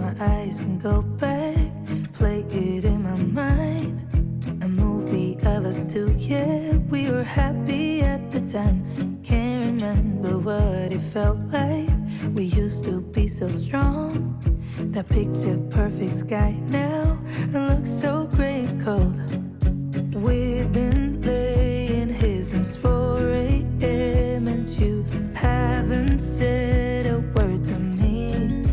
my eyes and go back, play it in my mind. A movie of us two, yeah, we were happy at the time. Can't remember what it felt like. We used to be so strong. That picture perfect sky now it looks so gray and cold. We've been laying here since 4 a.m. and you haven't said a word to me.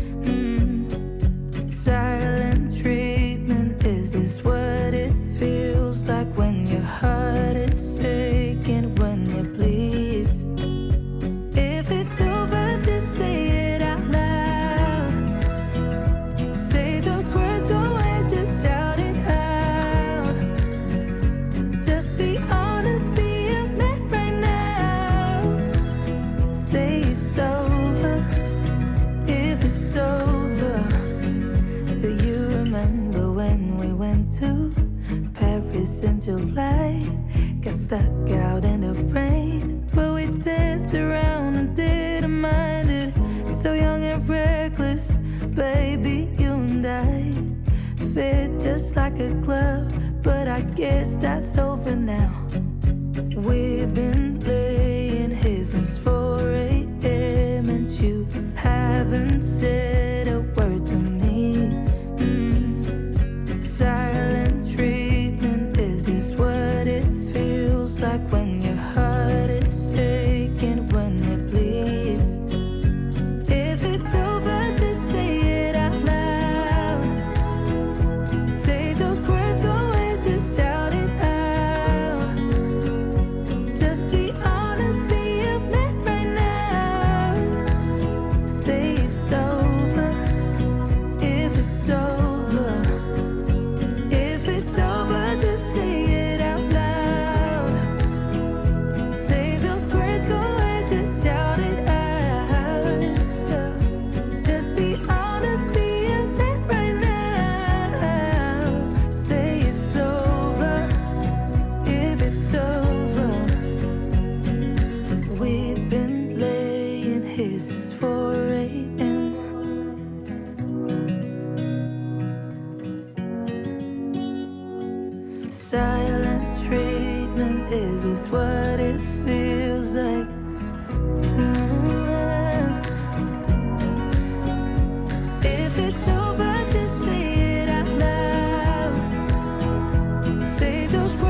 Silent treatment, is this what it feels like when your heart is aching, when it bleeds? If it's over, just say it out loud. Say those words, go ahead, just shout it out. Just be honest, be a man right now. Say it's over, if it's over. Do you remember when we went to Paris in July? Got stuck out in the rain, but we danced around and didn't mind it. So young and reckless, baby, you and I fit just like a glove, but I guess that's over now. We've been laying here since 4 a.m. and you haven't said a word to me. Silent treatment, is this what it feels like when your heart is aching, when it bleeds? If it's over, just say it out loud. Say those words, go ahead, just shout it out. Just be honest, be a man right now. Say it's over, if it's over. If it's over, just say it out loud. Say those words, go ahead, just shout it out. Just be honest, be a man right now. Say it's over, if it's over. We've been laying here since 4 a.m. Silent treatment, is this what it feels like? If it's over, just say it out loud. Say those words.